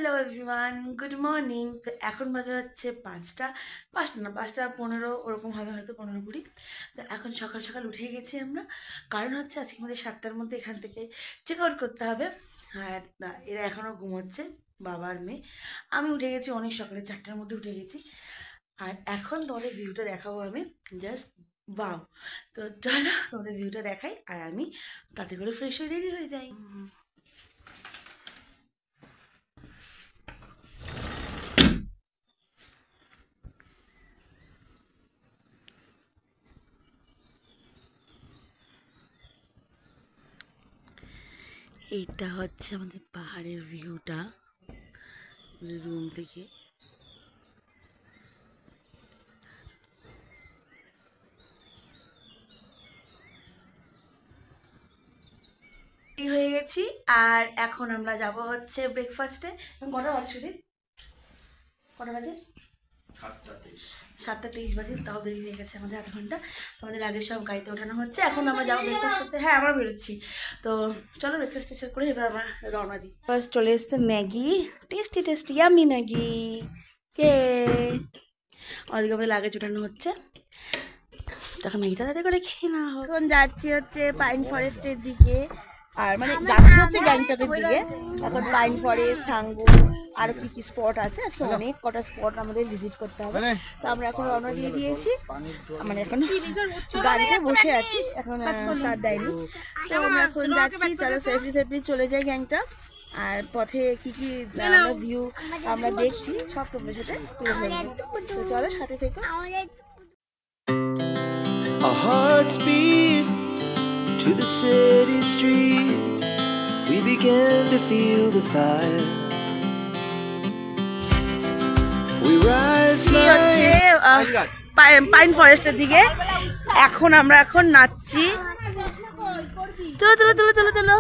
Hello everyone, good morning. তো এখন বাজে হচ্ছে 5টা ওরকম হবে, হয়তো 15-20। তো এখন সকাল সকাল উঠে গেছি আমরা, কারণ হচ্ছে আজকে আমাদের 7টার মধ্যে এখান থেকে চেক আউট করতে হবে। আর না, এরা এখনও ঘুমোচ্ছে, বাবা আর মেয়ে। আমি উঠে গেছি অনেক সকালে, 4টার মধ্যে উঠে গেছি। আর এখন তোমাদের ভিউটা দেখাবো আমি, জাস্ট ওয়াও। তো চলো তোমাদের ভিউটা দেখাই, আর আমি তাতে করে ফ্রেশ হয়ে রেডি হয়ে যাই। এইটা হচ্ছে আমাদের পাহাড়ের ভিউটা রুম থেকে। হয়ে গেছি, আর এখন আমরা যাব হচ্ছে ব্রেকফাস্টে। কটা বাজে? কটা বাজে? 7:23 বাজে। তাও দেরি হয়ে গেছে আমাদের 8 ঘন্টা। আমাদের আগে সব গাড়িতে ওঠানো হচ্ছে, এখন আমরা যাবো ব্রেকফাস্ট করতে। হ্যাঁ, আমরা বেরোচ্ছি। তো চলো ব্রেকফাস্ট শেষ করে এবার আমরা রওনা দিই। ফার্স্ট চলে এসছে Maggi, tasty tasty yummy Maggi. কে ওদিকে আমাদের লাগেজ ওঠানো হচ্ছে, তখন ম্যাগিটা তাদের করে খেয়ে না হোক। এখন যাচ্ছি হচ্ছে পাইন ফরেস্টের দিকে, আর মানে যাচ্ছি হচ্ছে গ্যাংটকের দিকে। এখন পাইন ফরেস্ট, ছাঙ্গু, আরো কি কি স্পট আছে, আজকে অনেক কটা স্পট আমাদের ভিজিট করতে হবে। তো আমরা এখন রওনা দিয়ে দিয়েছি, মানে এখন গাড়িতে বসে আছি, এখন স্টার্ট দেয়নি। তো আমরা এখন যাচ্ছি, চলো সেফলি চলে যাই গ্যাংটক। আর পথে কি কি আমরা ভিউ আমরা দেখছি সব তোমাদের সাথে তুলে ধরবো। তো চলো সাথে থেকে। Our hearts beat to the city streets. We began to feel the fire. We rise like pine ফরেস্টের দিকে এখন আমরা নাচছি। চলো চলো চলো চলো চলো,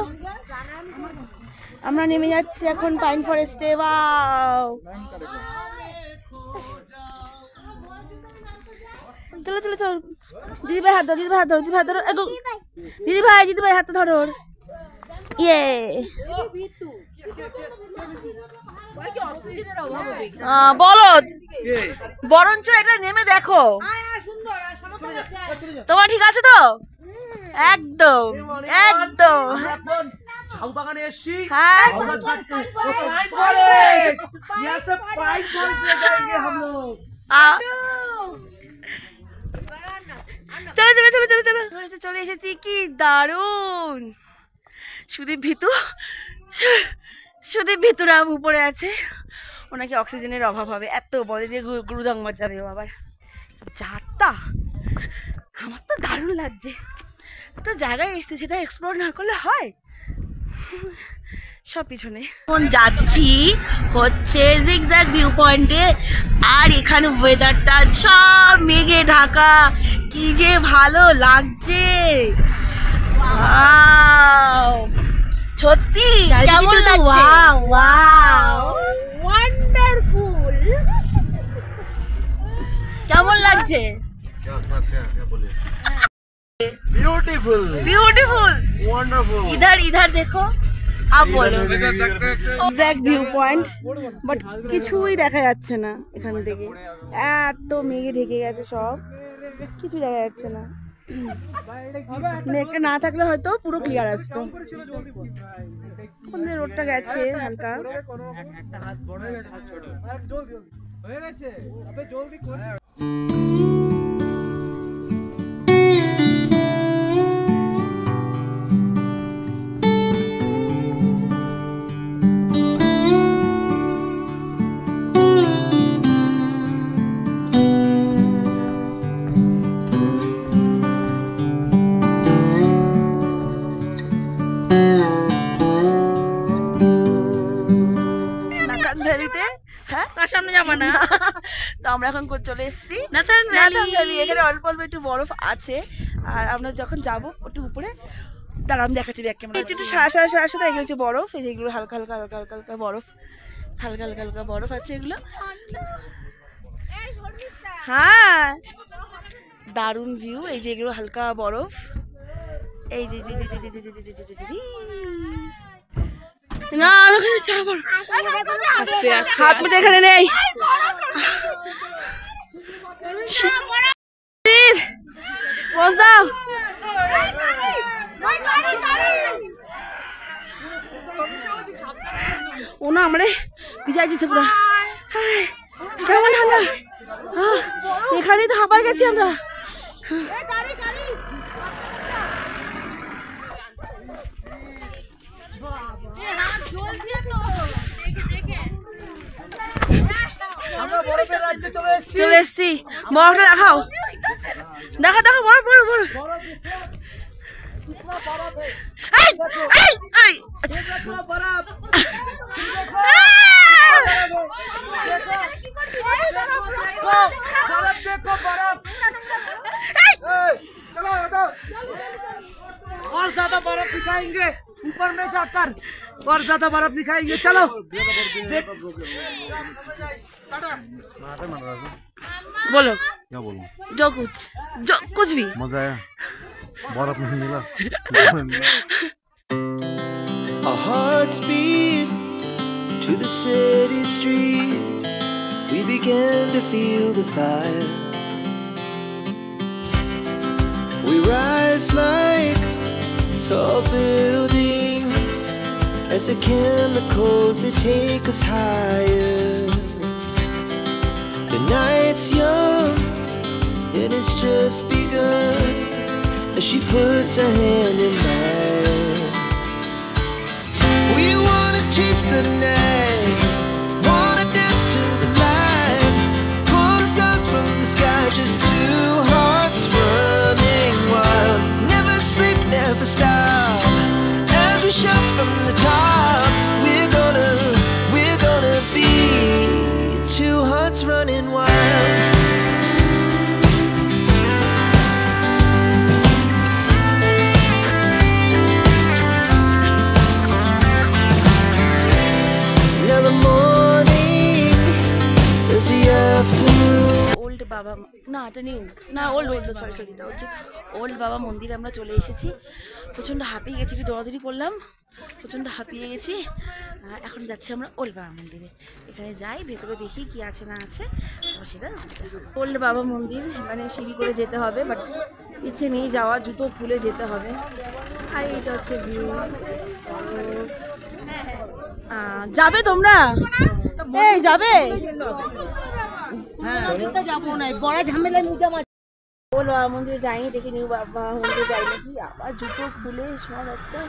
আমরা নেমে যাচ্ছি এখন পাইন ফরেস্টে। ওয়াও, চলো চলো চলো। দিদি ভাই হাত ধরো, দিদি ভাই হাত ধরো, দিদি ভাই হাত ধরো, দিদি ভাই হাত ধরো। ইয়ে, বলদ, বরঞ্চ এটা নেমে দেখো। তোমার ঠিক আছে তো? একদম একদম। বাগানে এসছি। হ্যাঁ, চলে এসেছি। কি দারুন! সুদীপ ভিতুরাম উপরে আছে, ওনাকে অক্সিজেনের অভাব হবে, এত বলে দিয়ে গুরুদং যাবে আবার। যাত্রা আমার তো দারুণ লাগছে। একটা জায়গায় এসছে, সেটা এক্সপ্লোর না করলে হয়? সব পিছনে। এখন যাচ্ছি হচ্ছে জিগজ্যাগ ভিউ পয়েন্টে, আর এখানে ওয়েদারটা সব মেঘে ঢাকা, কি যে ভালো লাগছে। সত্যি কেমন লাগছে? ওয়ান্ডারফুল। কেমন লাগছে? Beautiful beautiful wonderful. इधर देखो, आप बोलो। এক্সাক্ট ভিউ পয়েন্ট, বাট কিছুই দেখা যাচ্ছে না এখান থেকে, এত মেঘে ঢেকে গেছে, সব কিছু দেখা যাচ্ছে না। মেঘটা না থাকলে হয়তো পুরো ক্লিয়ার আসতো। রোডটা গেছে হালকা। সামনে যাবো না। তো আমরা এখন চলে এসেছি নাথাং ভ্যালি। এখানে অল্প অল্প একটু বরফ আছে, আর আমরা যখন যাবো একটু উপরে, তার আমি দেখাচ্ছি ব্যাক ক্যামেরা। একটু সাথে এগুলো হচ্ছে বরফ, এই যেগুলো হালকা হালকা হালকা হালকা হালকা বরফ, হালকা হালকা হালকা বরফ আছে এগুলো। হ্যাঁ, দারুণ ভিউ। এই যে এগুলো হালকা বরফ, এই যে না আমি ওখানে যাবো না। হাত মুঠে এখানে নেই। পৌঁছ দাও। ও না আমরা ভিজাই দিছে পুরো। কেমন ঠান্ডা, এখানেই তো হাঁপায় গেছি আমরা। চলে এসছি, বরফটা দেখাও, দেখা দেখো বরফ বরফ বরফ। और ज्यादा बर्फ दिखाएंगे ऊपर में जाकर, और ज्यादा बर्फ दिखाएंगे। चलो बोलो क्या बोलूं? जो कुछ भी। मजा आया, बर्फ नहीं मिला। Our hearts beat to the city streets. We began to feel the fire. We rise like tall buildings as the chemicals they take us higher. The night's young and it's just begun as she puts her hand in mine. We wanna chase the night, wanna dance to the light, pull the stars from the sky, just two hearts running wild. Never sleep, never stop, as we shout from the top. We're gonna be two hearts running wild. Now the morning is the afternoon. Old বাবা না, এটা new না, old old sorry sorry, এটা হচ্ছে old বাবা মন্দিরে আমরা চলে এসেছি। প্রচণ্ড হাঁপিয়ে গেছি, একটু দৌড়াদৌড়ি করলাম, প্রচণ্ড হাঁপিয়ে গেছি। এখন যাচ্ছি আমরা ওল্ড বাবা মন্দিরে। এখানে যাই, ভেতরে দেখি কি আছে না আছে, সেটা ওল্ড বাবা মন্দির মানে সিঁড়ি করে যেতে হবে, বাট ইচ্ছে নেই যাওয়া, জুতো খুলে যেতে হবে। আর এটা হচ্ছে ভিউ। যাবে তোমরা? এই যাবে? যাবো না, বড় ঝামেলা নিয়ে যাবো। ওল বাবা মন্দিরে যাইনি, দেখি নিউ বাবা মন্দিরে যাই নাকি, আবার জুতো খুলে সব একটা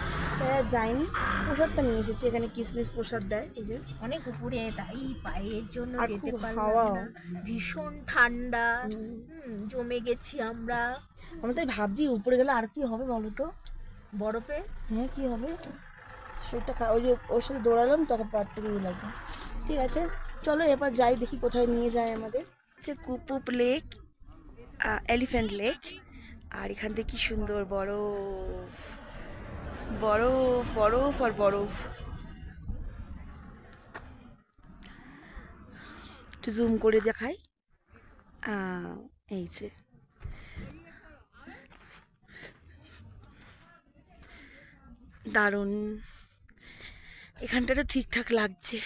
যাইনি। প্রসাদটা নিয়ে এসেছি, এখানে কিসমিস প্রসাদ দেয়, এই যে অনেক উপরে, তাই পায়ের জন্য আর যেতে খুব পারলাম হাওয়া। না। ভীষণ ঠান্ডা, জমে গেছি আমরা। আমি তাই ভাবছি উপরে গেলে আর কি হবে বলো তো, বরফে। হ্যাঁ কি হবে সেটা, ওই যে ওর সাথে দৌড়ালাম তখন পর থেকেই লাগে। ঠিক আছে চলো এবার যাই, দেখি কোথায় নিয়ে যায় আমাদের। হচ্ছে কুপুপ লেক, এলিফ্যান্ট লেক। আর এখান থেকে কি সুন্দর বরফ বরফ বরফ আর বরফ। একটু জুম করে দেখাই, এই যে দারুণ। এখানটা তো ঠিকঠাক লাগছে,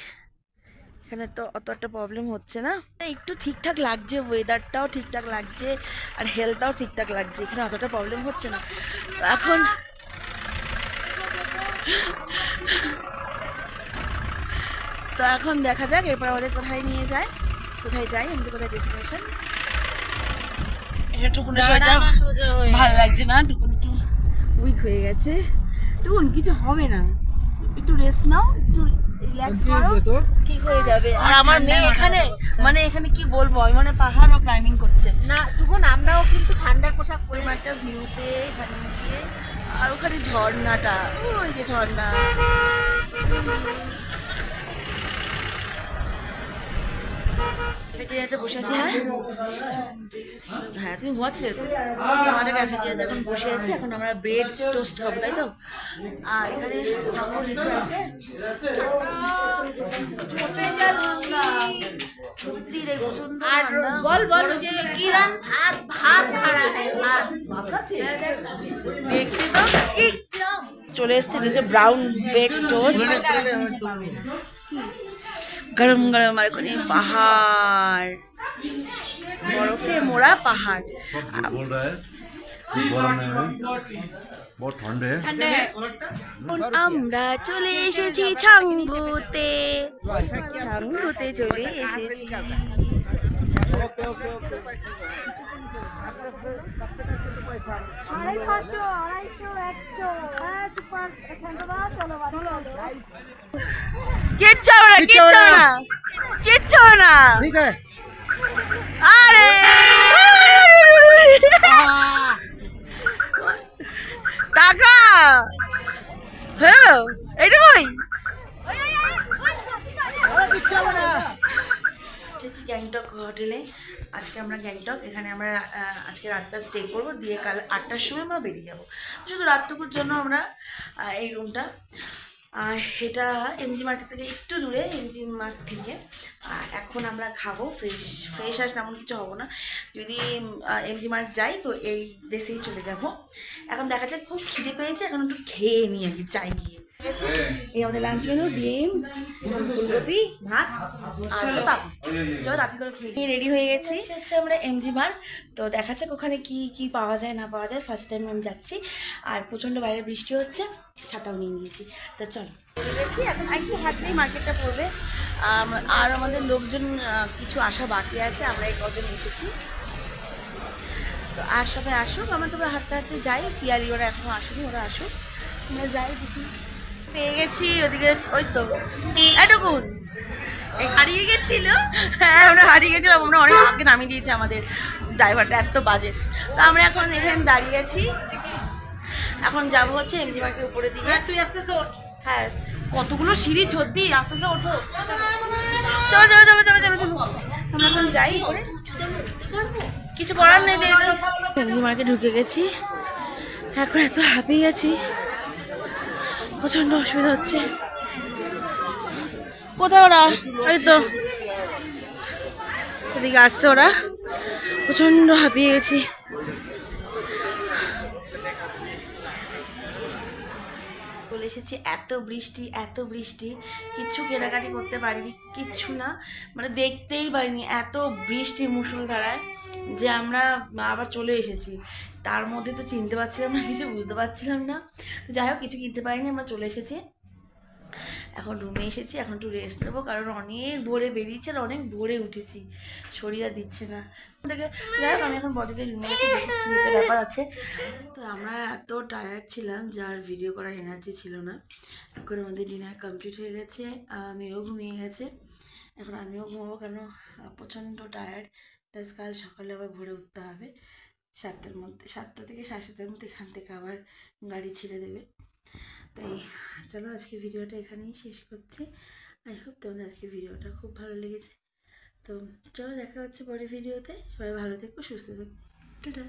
এখানে তো অত একটা প্রবলেম হচ্ছে না, একটু ঠিকঠাক লাগছে, ওয়েদারটাও ঠিকঠাক লাগছে আর হেলথটাও ঠিকঠাক লাগছে, এখানে অতটা প্রবলেম হচ্ছে না। তো এখন দেখা যাক এরপর আমাদের কোথায় নিয়ে যায়, কোথায় যাই আমাদের, কোথায় ডেস্টিনেশন। এটা টুকুনের শরীরটা ভালো লাগছে না, টুকুন একটু উইক হয়ে গেছে। টুকুন কিছু হবে না, একটু রেস্ট নাও, একটু রিল্যাক্স করো, ঠিক হয়ে যাবে। আর আমার মেয়ে এখানে মানে এখানে কি বলবো, আমি মানে পাহাড়ও ক্লাইম্বিং করছে না টুকুন, আমরাও কিন্তু ঠান্ডার পোশাক পরে একটা ভিউতে এখানে গিয়ে। আর ওখানে ঝর্ণাটা, ওই যে ঝর্ণা, ক্যাফেটেরিয়াতে বসে আছি। হ্যাঁ হ্যাঁ তুমি ঘুমাচ্ছিলে তো, আমাদের ক্যাফেটেরিয়াতে এখন বসে আছি। এখন আমরা ব্রেড টোস্ট খাবো, তাই তো। আর এখানে চামড় লিচু আছে, সত্যি রে প্রচন্ড আর বল বল যে কিরণ ভাত ভাত খাড়া है भात দেখতে তো চলে এসছে, এটা হচ্ছে ব্রাউন ব্রেড টোস্ট, গরম গরম আর ওখানে পাহাড়, বরফে মোড়া পাহাড়। बोल रहा है गरम नहीं है बहुत ठंडे है আমরা চলে এসেছি ছাঙ্গুতে, ছাঙ্গুতে চলে এসেছি। কিচ্ছু হবে না, কিচ্ছু হবে না, কিচ্ছু হবে না। ठीक है আরে টাকা হ্যালো এইটুকুই গ্যাংটক হোটেলে। আজকে আমরা গ্যাংটক, এখানে আমরা আজকে রাতটা স্টে করবো, দিয়ে কাল 8টার সময় আমরা বেরিয়ে যাবো। শুধু রাতটুকুর জন্য আমরা এই রুমটা, আর এটা এমজি মার্কেট থেকে একটু দূরে, এমজি মার্কেট থেকে। এখন আমরা খাবো, ফ্রেশ আস তেমন কিছু হবো না, যদি এমজি মার্কেট যাই তো এই দেশেই চলে যাবো। এখন দেখা যাক, খুব খিদে পেয়েছে, এখন একটু খেয়ে নিই আর কি, চাই নিয়ে। এই আমাদের লাঞ্চ মেনু, ডিম, ফুলকপি, ভাত আর পাপড়। চলো রাতে করে খেয়ে রেডি হয়ে গেছি। হচ্ছে আমরা এমজি মার্ট, তো দেখা যাক ওখানে কি কি পাওয়া যায় না পাওয়া যায়। ফার্স্ট টাইম আমি যাচ্ছি, আর প্রচণ্ড বাইরে বৃষ্টি হচ্ছে, ছাতাও নিয়ে নিয়েছি। তো চলো চলে গেছি, এখন একটু হাঁটলেই মার্কেটটা পড়বে। আর আমাদের লোকজন কিছু আসা বাকি আছে, আমরা এই কজন এসেছি। তো আর সবাই আসুক, আমরা তোমরা হাঁটতে হাঁটতে যাই। পিয়ালি ওরা এখনও আসেনি, ওরা আসুক, আমরা যাই দেখি। পেয়ে গেছি ওদিকে, ওই তো এটুকুন হারিয়ে গেছিল। হ্যাঁ আমরা হারিয়ে গেছিলাম, আমরা অনেক আগে নামিয়ে দিয়েছি আমাদের ড্রাইভারটা, এত বাজে। তো আমরা এখন এখানে দাঁড়িয়ে আছি, এখন যাবো হচ্ছে এমজি মার্কেটের উপরে দিকে। তুই আস্তে আস্তে, হ্যাঁ কতগুলো সিঁড়ি ঝর্দি, আস্তে আস্তে ওঠো। চলো চলো চলো চলো চলো চলো, আমরা এখন যাই করে, কিছু করার নেই। এমজি মার্কেট ঢুকে গেছি, এখন এত হাঁপিয়ে গেছি, প্রচন্ড অসুবিধা হচ্ছে। কোথায় ওরা? এই তো এদিকে আসছে ওরা, প্রচন্ড হাঁপিয়ে গেছি। চলে এসেছি, এত বৃষ্টি এত বৃষ্টি, কিচ্ছু কেনাকাটি করতে পারিনি, কিচ্ছু না, মানে দেখতেই পারিনি, এত বৃষ্টি মুষলধারায় যে আমরা আবার চলে এসেছি। তার মধ্যে তো চিনতে পারছিলাম না, কিছু বুঝতে পারছিলাম না। তো যাই হোক, কিছু কিনতে পারিনি, আমরা চলে এসেছি। এখন রুমে এসেছি, এখন একটু রেস্ট নেবো, কারণ অনেক ভোরে বেরিয়েছে আর অনেক ভোরে উঠেছি, শরীর আর দিচ্ছে না। দেখে যাই হোক, আমি এখন বডিতে রুমে গেছি, দেখতে ব্যাপার আছে। তো আমরা এত টায়ার্ড ছিলাম, যার ভিডিও করার এনার্জি ছিল না। এখন আমাদের ডিনার কমপ্লিট হয়ে গেছে, মেয়েও ঘুমিয়ে গেছে, এখন আমিও ঘুমাবো, কেন প্রচণ্ড টায়ার্ড। প্লাস কাল সকালে আবার ভোরে উঠতে হবে 7টার মধ্যে, 7টা থেকে 7:30টার মধ্যে এখান থেকে আবার গাড়ি ছেড়ে দেবে। তাই চলো আজকে ভিডিওটা এখানেই শেষ করছি। আই হোপ তোমাদের আজকে ভিডিওটা খুব ভালো লেগেছে। তো চলো দেখা হচ্ছে পরের ভিডিওতে, সবাই ভালো থেকো, সুস্থ থেকো, টাটা।